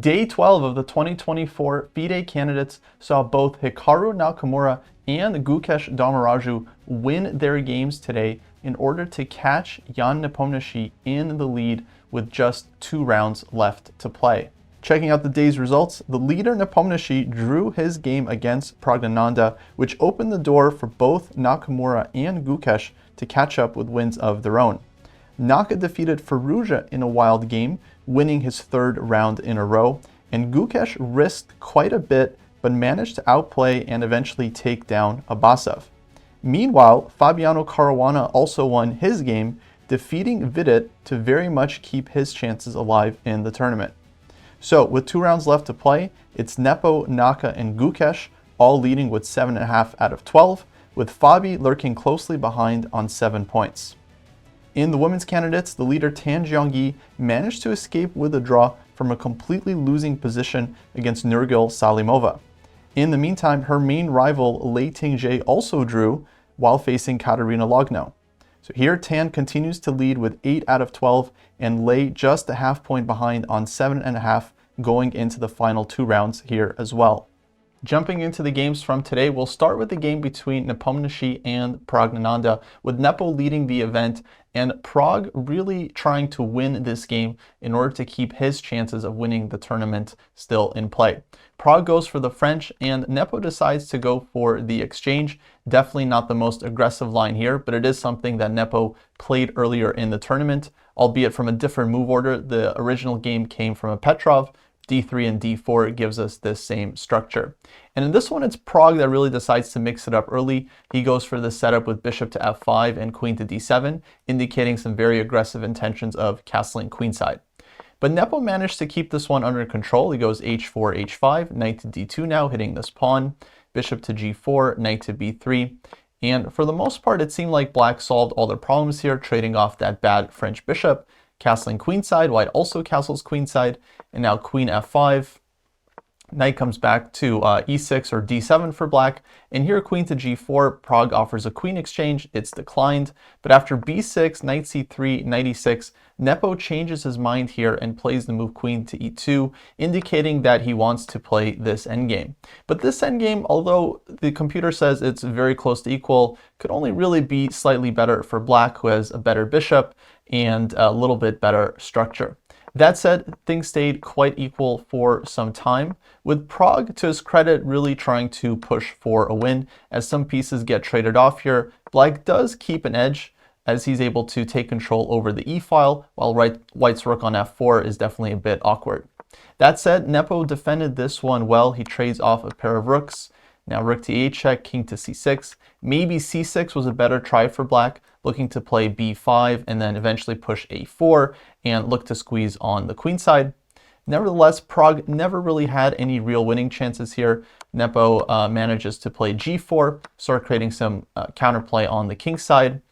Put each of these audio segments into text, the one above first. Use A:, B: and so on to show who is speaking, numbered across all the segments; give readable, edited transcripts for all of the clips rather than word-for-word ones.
A: Day 12 of the 2024 FIDE Candidates saw both Hikaru Nakamura and Gukesh Damaraju win their games today in order to catch Jan Nepomniachtchi in the lead with just 2 rounds left to play. Checking out the day's results, the leader Nepomniachtchi drew his game against Pragnananda, which opened the door for both Nakamura and Gukesh to catch up with wins of their own. Naka defeated Fuja in a wild game, winning his 3rd round in a row, and Gukesh risked quite a bit but managed to outplay and eventually take down Abasov. Meanwhile, Fabiano Caruana also won his game, defeating Vidit to very much keep his chances alive in the tournament. So with 2 rounds left to play, it's Nepo, Naka, and Gukesh all leading with 7.5 out of 12, with Fabi lurking closely behind on 7 points. In the women's candidates, the leader Tan Jiangyi managed to escape with a draw from a completely losing position against Nurgul Salimova. In the meantime, her main rival Lei Tingzhe also drew while facing Katerina Logno. So here Tan continues to lead with 8 out of 12 and Lei just a half point behind on 7.5 going into the final 2 rounds here as well. Jumping into the games from today, we'll start with the game between Nepomniachtchi and Pragnananda, with Nepo leading the event and Prague really trying to win this game in order to keep his chances of winning the tournament still in play. Prague goes for the French and Nepo decides to go for the exchange. Definitely not the most aggressive line here, but it is something that Nepo played earlier in the tournament, albeit from a different move order. The original game came from a Petrov. D3 and D4 gives us this same structure. And in this one, it's Prague that really decides to mix it up early. He goes for the setup with bishop to f5 and queen to d7, indicating some very aggressive intentions of castling queenside. But Nepo managed to keep this one under control. He goes h4, h5, knight to d2 now, hitting this pawn, bishop to g4, knight to b3. And for the most part, it seemed like black solved all their problems here, trading off that bad French bishop, castling queenside. White also castles queenside, and now queen f5. Knight comes back to e6 or d7 for black, and here queen to g4. Prague offers a queen exchange. It's declined, but after b6, knight c3, knight e6, Nepo changes his mind here and plays the move queen to e2, indicating that he wants to play this endgame. But this endgame, although the computer says it's very close to equal, could only really be slightly better for black, who has a better bishop and a little bit better structure. That said, things stayed quite equal for some time, with Prague, to his credit, really trying to push for a win. As some pieces get traded off here, black does keep an edge as he's able to take control over the e-file, while white's rook on f4 is definitely a bit awkward. That said, Nepo defended this one well. He trades off a pair of rooks. Now rook to e8 check, king to c6. Maybe c6 was a better try for black, looking to play b5 and then eventually push a4 and look to squeeze on the queen side. Nevertheless, Prague never really had any real winning chances here. Nepo manages to play g4, start creating some counterplay on the king side.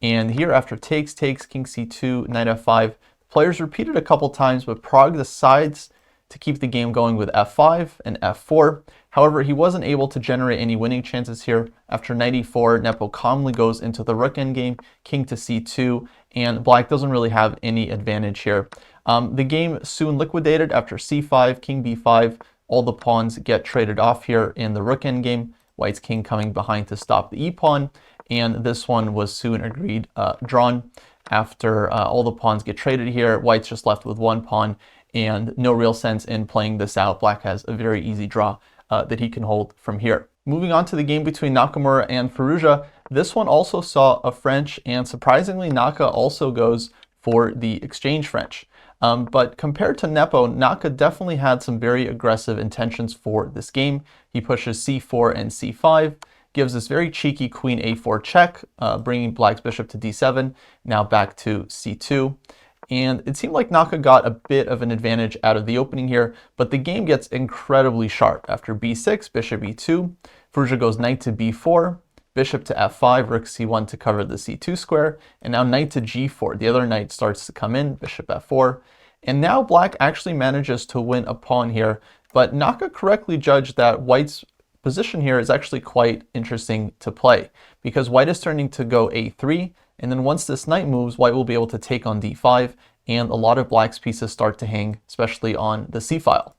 A: And here after takes, king c2, knight f5, players repeated a couple times, but Prague decides to keep the game going with f5 and f4. However, he wasn't able to generate any winning chances here. After knight e4, Nepo calmly goes into the rook endgame, king to c2, and black doesn't really have any advantage here. The game soon liquidated after c5, king b5. All the pawns get traded off here in the rook endgame. White's king coming behind to stop the e-pawn, and this one was soon agreed drawn. After all the pawns get traded here, white's just left with 1 pawn, and no real sense in playing this out. Black has a very easy draw that he can hold from here. Moving on to the game between Nakamura and Fuja, this one also saw a French, and surprisingly Naka also goes for the exchange French. But compared to Nepo, Naka definitely had some very aggressive intentions for this game. He pushes c4 and c5, gives this very cheeky queen a4 check, bringing black's bishop to d7, now back to c2. And it seemed like Naka got a bit of an advantage out of the opening here, but the game gets incredibly sharp. After b6, bishop e2, Fuja goes knight to b4, bishop to f5, rook c1 to cover the c2 square, and now knight to g4. The other knight starts to come in, bishop f4, and now black actually manages to win a pawn here, but Naka correctly judged that white's position here is actually quite interesting to play, because white is turning to go a3, and then once this knight moves, white will be able to take on d5, and a lot of black's pieces start to hang, especially on the c-file.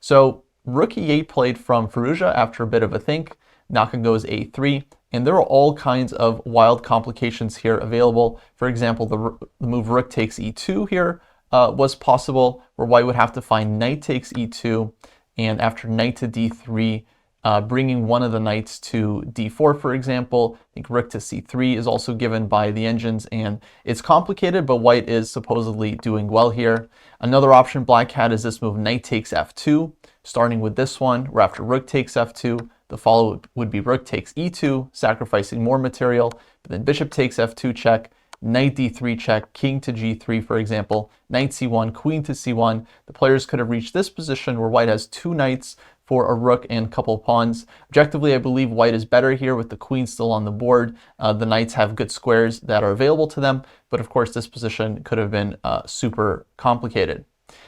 A: So rook e8 played from Fuja after a bit of a think. Naka goes a3, and there are all kinds of wild complications here available. For example, the move rook takes e2 here was possible, where white would have to find knight takes e2, and after knight to d3, bringing one of the knights to d4, for example. I think rook to c3 is also given by the engines, and it's complicated, but white is supposedly doing well here. Another option black had is this move knight takes f2, starting with this one, where after rook takes f2, the follow would be rook takes e2, sacrificing more material, but then bishop takes f2 check, knight d3 check, king to g3, for example, knight c1, queen to c1. The players could have reached this position where white has two knights for a rook and a couple pawns. Objectively, I believe white is better here with the queen still on the board. The knights have good squares that are available to them, but of course this position could have been super complicated.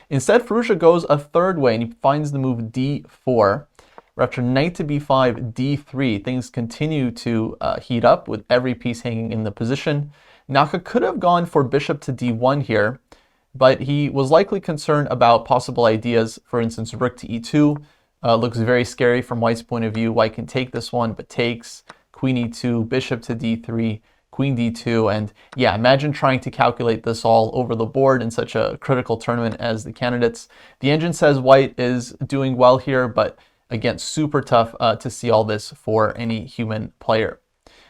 A: Instead, Fuja goes a third way, and he finds the move d4. After knight to b5, d3, things continue to heat up with every piece hanging in the position. Naka could have gone for bishop to d1 here, but he was likely concerned about possible ideas. For instance, rook to e2 looks very scary from white's point of view. White can take this one, but takes, queen e2, bishop to d3, queen d2, and yeah, imagine trying to calculate this all over the board in such a critical tournament as the candidates. The engine says white is doing well here, but again, super tough to see all this for any human player.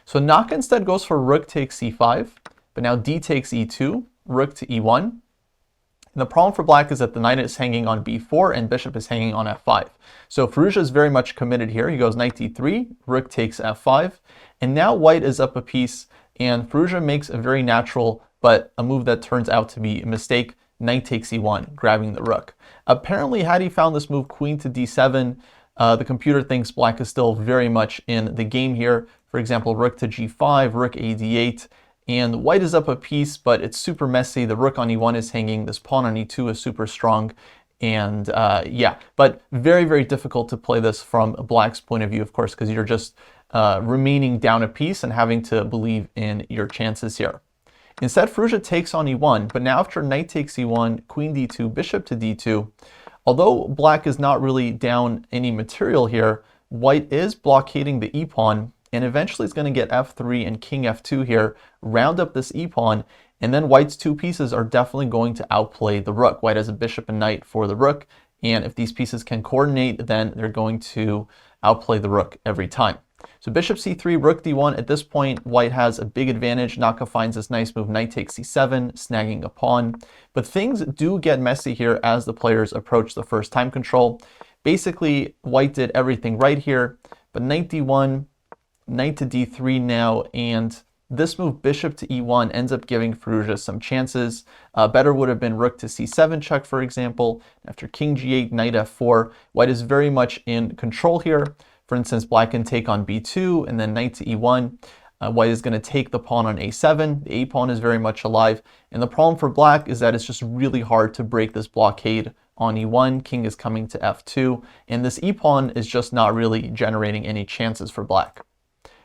A: So Naka instead goes for rook takes c5, but now d takes e2, rook to e1. And the problem for black is that the knight is hanging on b4 and bishop is hanging on f5. So Fuja is very much committed here. He goes knight d3, rook takes f5, and now white is up a piece, and Fuja makes a very natural, but a move that turns out to be a mistake. Knight takes e1, grabbing the rook. Apparently, had he found this move queen to d7, the computer thinks black is still very much in the game here. For example, rook to g5, rook a d8, and white is up a piece, but it's super messy. The rook on e1 is hanging, this pawn on e2 is super strong, and yeah, but very, very difficult to play this from black's point of view, of course, because you're just remaining down a piece and having to believe in your chances here. Instead, Fuja takes on e1, but now after knight takes e1, queen d2, bishop to d2, although black is not really down any material here, white is blockading the e-pawn, and eventually is going to get f3 and king f2 here, round up this e-pawn, and then white's two pieces are definitely going to outplay the rook. White has a bishop and knight for the rook, and if these pieces can coordinate, then they're going to outplay the rook every time. So bishop c3, rook d1. At this point, white has a big advantage. Naka finds this nice move, knight takes c7, snagging a pawn. But things do get messy here as the players approach the first time control. Basically, white did everything right here, but knight d1, knight to d3 now, and this move, bishop to e1, ends up giving Fuja some chances. Better would have been rook to c7 check, for example. After king g8, knight f4, white is very much in control here. For instance, black can take on b2 and then knight to e1. White is going to take the pawn on a7. The a-pawn is very much alive. And the problem for black is that it's just really hard to break this blockade on e1. King is coming to f2. And this e-pawn is just not really generating any chances for black.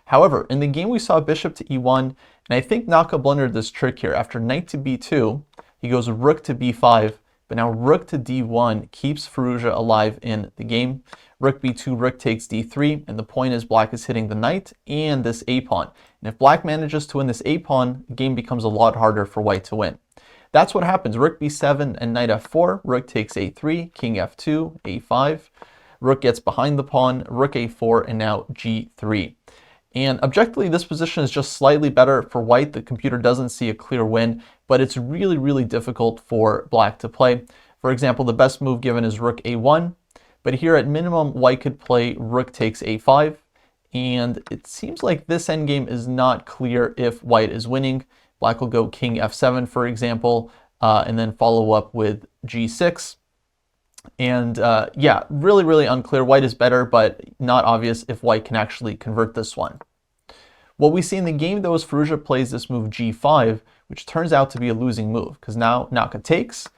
A: However, in the game we saw bishop to e1, and I think Naka blundered this trick here. After knight to b2, he goes rook to b5, but now rook to d1 keeps Fuja alive in the game. Rook b2, rook takes d3, and the point is black is hitting the knight and this a-pawn. And if black manages to win this a-pawn, the game becomes a lot harder for white to win. That's what happens. Rook b7 and knight f4, rook takes a3, king f2, a5, rook gets behind the pawn, rook a4, and now g3. And objectively, this position is just slightly better for white. The computer doesn't see a clear win, but it's really, really difficult for black to play. For example, the best move given is rook a1, but here at minimum, white could play rook takes a5, and it seems like this endgame is not clear if white is winning. Black will go king f7, for example, and then follow up with g6. And yeah, really, really unclear. White is better, but not obvious if white can actually convert this one. What we see in the game, though, is Fuja plays this move g5, which turns out to be a losing move, because now Naka takes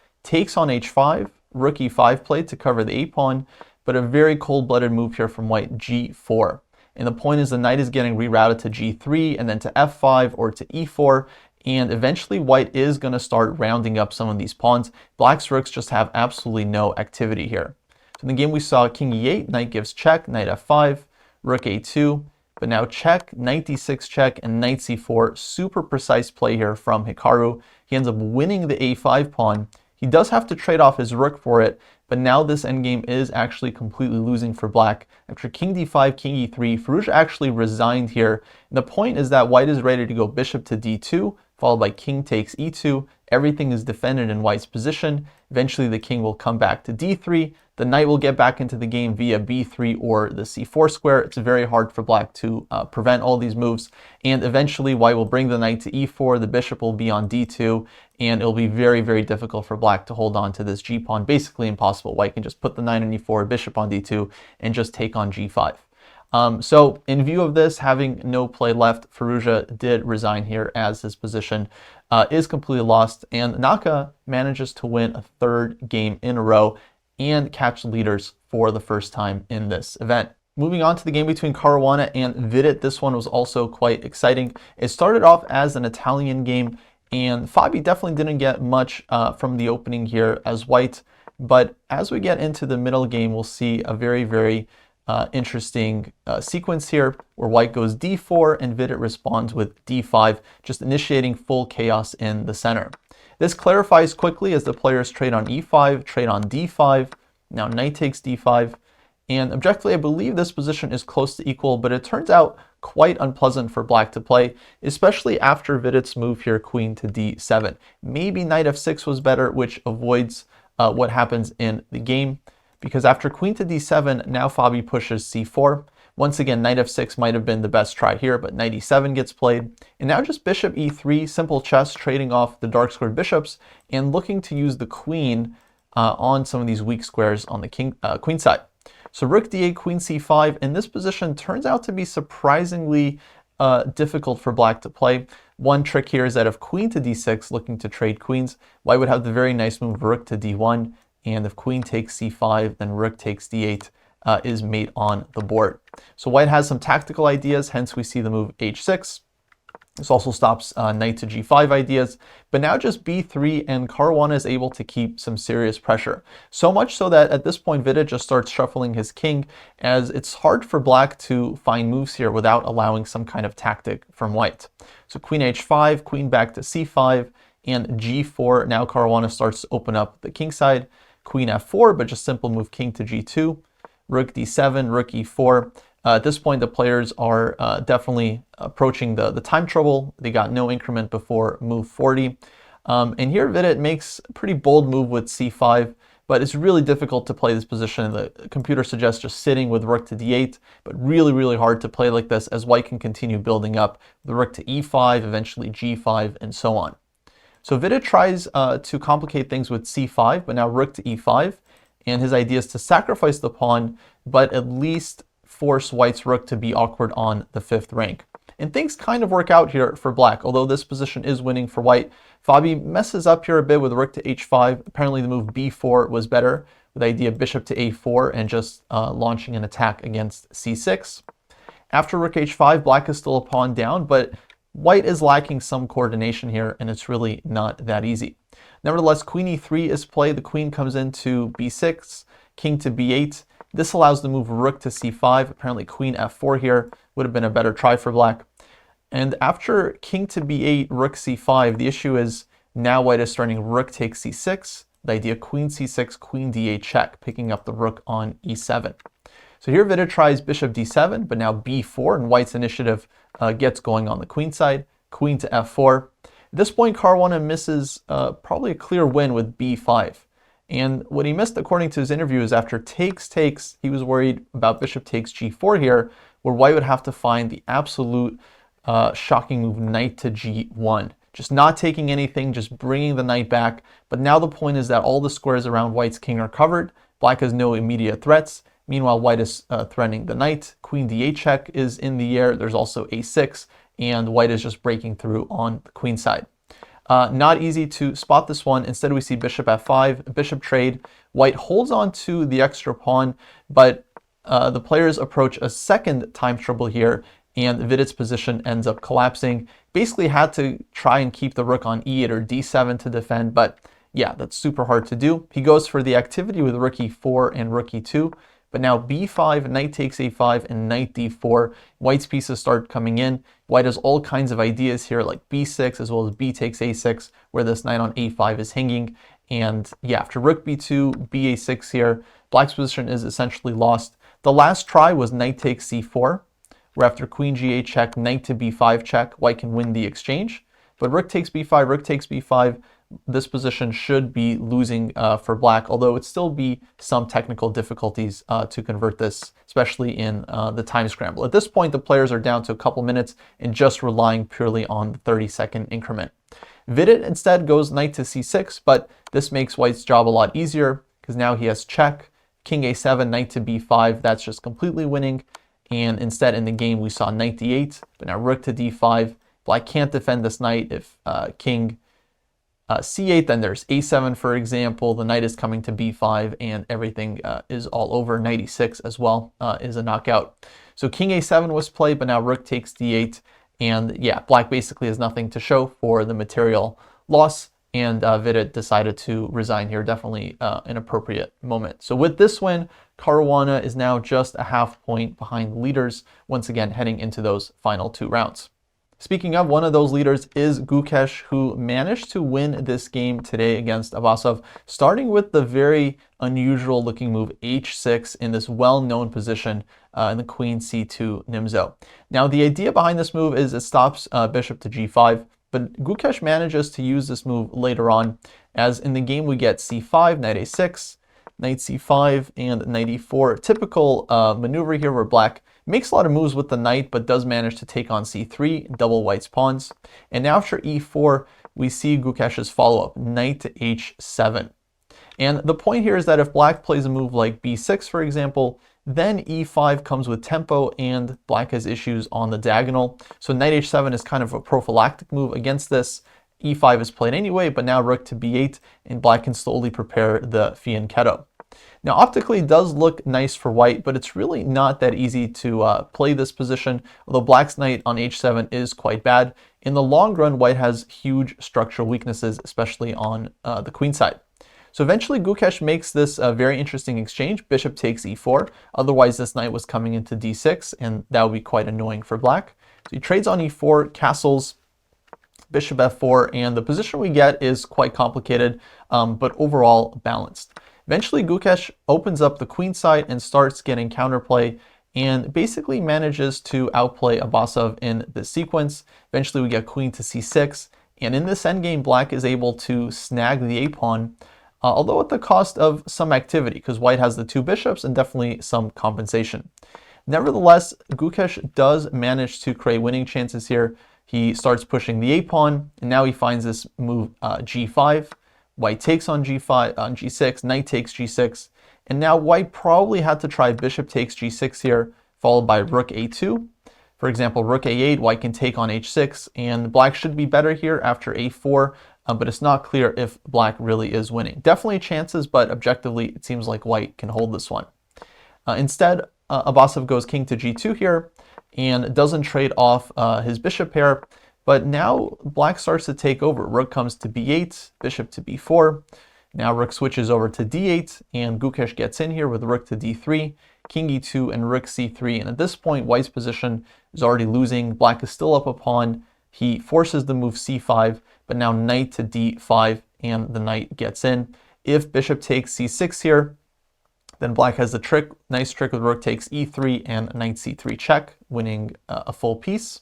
A: on h5, rook e5 played to cover the a-pawn, but a very cold-blooded move here from white, g4. And the point is the knight is getting rerouted to g3 and then to f5 or to e4, and eventually white is going to start rounding up some of these pawns. Black's rooks just have absolutely no activity here. So in the game we saw king e8, knight gives check, knight f5, rook a2, but now check, knight d6 check, and knight c4. Super precise play here from Hikaru. He ends up winning the a5 pawn. He does have to trade off his rook for it, but now this endgame is actually completely losing for black. After king d5, king e3, Fuja actually resigned here. And the point is that white is ready to go bishop to d2, followed by king takes e2. Everything is defended in white's position. Eventually the king will come back to d3. The knight will get back into the game via b3 or the c4 square. It's very hard for black to prevent all these moves. And eventually white will bring the knight to e4. The bishop will be on d2. And it'll be very, very difficult for black to hold on to this g-pawn. Basically impossible. White can just put the knight on e4, bishop on d2, and just take on g5. So in view of this, having no play left, Fuja did resign here as his position is completely lost. And Naka manages to win a third game in a row and catch leaders for the first time in this event. Moving on to the game between Caruana and Vidit, this one was also quite exciting. It started off as an Italian game, and FIDE definitely didn't get much from the opening here as white. But as we get into the middle game, we'll see a very, very interesting sequence here where white goes d4 and Vidit responds with d5, just initiating full chaos in the center. This clarifies quickly as the players trade on e5, trade on d5, now knight takes d5, and objectively I believe this position is close to equal, but it turns out quite unpleasant for black to play, especially after Vidit's move here, queen to d7. Maybe knight f6 was better, which avoids what happens in the game, because after queen to d7, now FIDE pushes c4. Once again, knight f6 might have been the best try here, but knight e7 gets played. And now just bishop e3, simple chess, trading off the dark squared bishops and looking to use the queen on some of these weak squares on the queen side. So rook d8, queen c5, and this position turns out to be surprisingly difficult for black to play. One trick here is that if queen to d6, looking to trade queens, white would have the very nice move rook to d1, and if queen takes c5, then rook takes d8 is mate on the board. So white has some tactical ideas, hence we see the move h6. This also stops knight to g5 ideas, but now just b3, and Caruana is able to keep some serious pressure. So much so that at this point Vidit just starts shuffling his king, as it's hard for black to find moves here without allowing some kind of tactic from white. So queen h5, queen back to c5, and g4. Now Caruana starts to open up the king side. Queen f4, but just simple move king to g2. Rook d7, rook e4. At this point, the players are definitely approaching the time trouble. They got no increment before move 40. And here Vidit makes a pretty bold move with c5, but it's really difficult to play this position. The computer suggests just sitting with rook to d8, but really, really hard to play like this, as white can continue building up the rook to e5, eventually g5, and so on. So Vidit tries to complicate things with c5, but now rook to e5. And his idea is to sacrifice the pawn, but at least force white's rook to be awkward on the 5th rank. And things kind of work out here for black, although this position is winning for white. FIDE messes up here a bit with rook to h5. Apparently the move b4 was better, with the idea bishop to a4 and just launching an attack against c6. After rook h5, black is still a pawn down, but white is lacking some coordination here, and it's really not that easy. Nevertheless, queen e3 is played. The queen comes into b6, king to b8. This allows the move rook to c5. Apparently queen f4 here would have been a better try for black. And after king to b8, rook c5, the issue is now white is starting rook takes c6. The idea queen c6, queen d8 check, picking up the rook on e7. So here Vidit tries bishop d7, but now b4, and white's initiative gets going on the queen side. Queen to f4. At this point, Caruana misses probably a clear win with b5. And what he missed, according to his interview, is after takes, he was worried about bishop takes g4 here, where white would have to find the absolute shocking move knight to g1. Just not taking anything, just bringing the knight back. But now the point is that all the squares around white's king are covered. Black has no immediate threats. Meanwhile, white is threatening the knight. Queen d8 check is in the air. There's also a6, and white is just breaking through on the queen side. Not easy to spot this one. Instead, we see bishop f5, bishop trade. White holds on to the extra pawn, but the players approach a second time trouble here, and Vidit's position ends up collapsing. Basically had to try and keep the rook on e8 or d7 to defend, but Yeah, that's super hard to do. He goes for the activity with rook e4 and rook e2, but now b5, knight takes a5, and knight d4. White's pieces start coming in. White has all kinds of ideas here, like b6 as well as b takes a6, where this knight on a5 is hanging. And yeah, after rook b2, ba6 here, black's position is essentially lost. The last try was knight takes c4, where after queen g8 check, knight to b5 check, white can win the exchange. But rook takes b5, rook takes b5, this position should be losing for black, although it still be some technical difficulties to convert this, especially in the time scramble. At this point, the players are down to a couple minutes and just relying purely on the 30-second increment. Vidit instead goes knight to c6, but this makes white's job a lot easier because now he has check, king a7, knight to b5, that's just completely winning. And instead in the game we saw knight d8, but now rook to d5. Black can't defend this knight. If king c8, then there's a7, for example. The knight is coming to b5 and everything is all over. Knight e6 as well is a knockout. So king a7 was played, but now rook takes d8. And yeah, black basically has nothing to show for the material loss. And Vidit decided to resign here. Definitely an appropriate moment. So with this win, Caruana is now just a half point behind leaders, once again heading into those final 2 rounds. Speaking of, one of those leaders is Gukesh, who managed to win this game today against Abasov, starting with the very unusual looking move h6 in this well-known position in the queen c2 Nimzo. Now, the idea behind this move is it stops bishop to g5, but Gukesh manages to use this move later on, as in the game we get c5, knight a6, knight c5, and knight e4. Typical maneuver here where black makes a lot of moves with the knight, but does manage to take on c3, double white's pawns. And now after e4, we see Gukesh's follow-up, knight to h7. And the point here is that if black plays a move like b6, for example, then e5 comes with tempo and black has issues on the diagonal. So knight h7 is kind of a prophylactic move against this. e5 is played anyway, but now rook to b8, and black can slowly prepare the fianchetto. Now optically it does look nice for white, but it's really not that easy to play this position, although black's knight on h7 is quite bad. In the long run, white has huge structural weaknesses, especially on the queen side. So eventually Gukesh makes this very interesting exchange. Bishop takes e4, otherwise this knight was coming into d6, and that would be quite annoying for black. So he trades on e4, castles, bishop f4, and the position we get is quite complicated, but overall balanced. Eventually Gukesh opens up the queen side and starts getting counterplay and basically manages to outplay Abasov in this sequence. Eventually we get queen to c6, and in this endgame black is able to snag the a-pawn, although at the cost of some activity, because white has the 2 bishops and definitely some compensation. Nevertheless, Gukesh does manage to create winning chances here. He starts pushing the a-pawn, and now he finds this move g5. White takes on g5, on g6, knight takes g6, and now white probably had to try bishop takes g6 here, followed by rook a2. For example, rook a8, white can take on h6, and black should be better here after a4, but it's not clear if black really is winning. Definitely chances, but objectively it seems like white can hold this one. Instead, Abasov goes king to g2 here, and doesn't trade off his bishop pair. But now black starts to take over. Rook comes to b8, bishop to b4. Now rook switches over to d8, and Gukesh gets in here with rook to d3, king e2, and rook c3. And at this point, white's position is already losing. Black is still up a pawn. He forces the move c5, but now knight to d5, and the knight gets in. If bishop takes c6 here, then black has the trick, nice trick with rook takes e3 and knight c3 check, winning a full piece.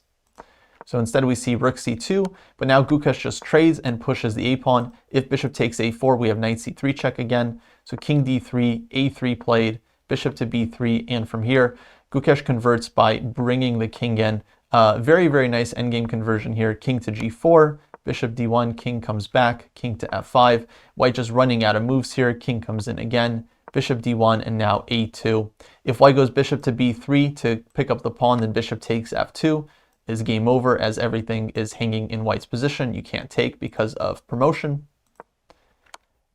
A: So instead we see rook c2, but now Gukesh just trades and pushes the a-pawn. If bishop takes a4, we have knight c3 check again. So king d3, a3 played, bishop to b3, and from here, Gukesh converts by bringing the king in. Very, very nice endgame conversion here. King to g4, bishop d1, king comes back, king to f5. White just running out of moves here. King comes in again, bishop d1, and now a2. If white goes bishop to b3 to pick up the pawn, then bishop takes f2. Is game over, as everything is hanging in white's position. You can't take because of promotion.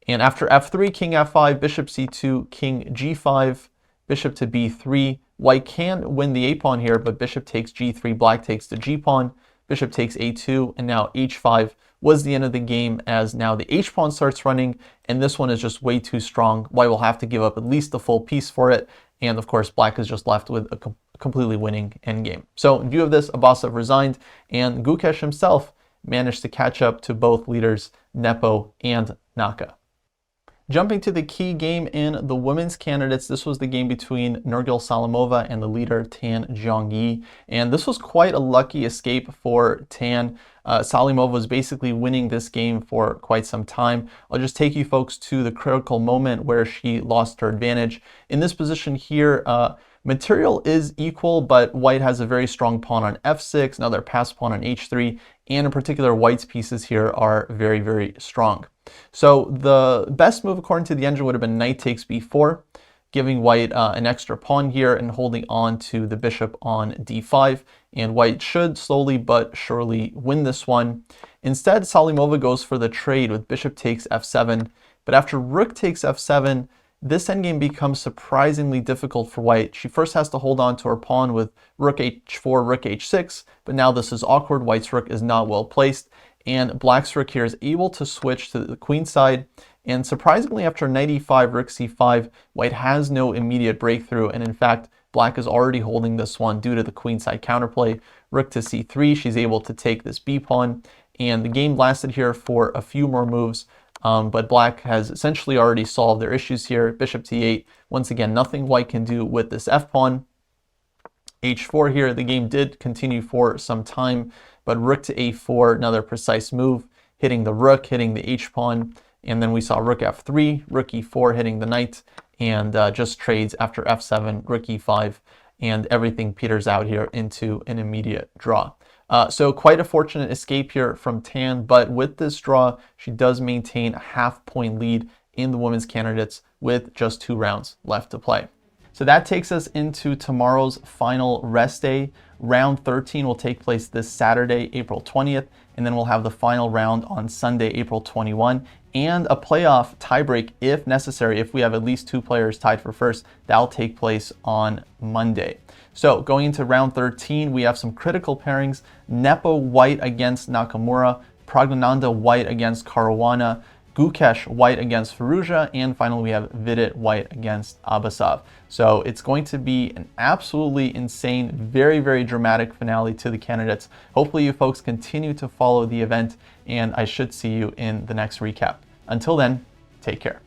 A: And after f3, king f5, bishop c2, king g5, bishop to b3. White can win the a-pawn here, but bishop takes g3, black takes the g-pawn. bishop takes a2, and now h5 was the end of the game, as now the h-pawn starts running, and this one is just way too strong. White will have to give up at least a full piece for it, and of course black is just left with a completely winning endgame. So in view of this, Abasov resigned, and Gukesh himself managed to catch up to both leaders, Nepo and Naka. Jumping to the key game in the women's candidates, this was the game between Nurgul Salimova and the leader Tan Zhongyi, and this was quite a lucky escape for Tan. Salimova was basically winning this game for quite some time. I'll just take you folks to the critical moment where she lost her advantage. In this position here, material is equal, but white has a very strong pawn on f6, another pass pawn on h3, and in particular white's pieces here are very, very strong. So the best move according to the engine would have been knight takes b4, giving white an extra pawn here and holding on to the bishop on d5, and white should slowly but surely win this one. Instead, Salimova goes for the trade with bishop takes f7, but after rook takes f7, this endgame becomes surprisingly difficult for white. She first has to hold on to her pawn with rook h4, rook h6, but now this is awkward. White's rook is not well placed, and black's rook here is able to switch to the queen side. And surprisingly, after knight e5, rook c5, white has no immediate breakthrough, and in fact, black is already holding this one due to the queenside counterplay. Rook to c3, she's able to take this b pawn, and the game lasted here for a few more moves. But black has essentially already solved their issues here. Bishop t8, once again, nothing white can do with this f-pawn. h4 here, the game did continue for some time, but rook to a4, another precise move, hitting the rook, hitting the h-pawn, and then we saw rook f3, rook e4 hitting the knight, and just trades after f7, rook e5, and everything peters out here into an immediate draw. So quite a fortunate escape here from Tan, but with this draw, she does maintain a half-point lead in the women's candidates with just 2 rounds left to play. So that takes us into tomorrow's final rest day. Round 13 will take place this Saturday, April 20th, and then we'll have the final round on Sunday, April 21, and a playoff tiebreak if necessary. If we have at least 2 players tied for first, that'll take place on Monday. So going into round 13, we have some critical pairings: Nepo white against Nakamura, Pragnananda white against Caruana, Gukesh white against Fuja, and finally we have Vidit white against Abasov. So it's going to be an absolutely insane, very, very dramatic finale to the candidates. Hopefully you folks continue to follow the event, and I should see you in the next recap. Until then, take care.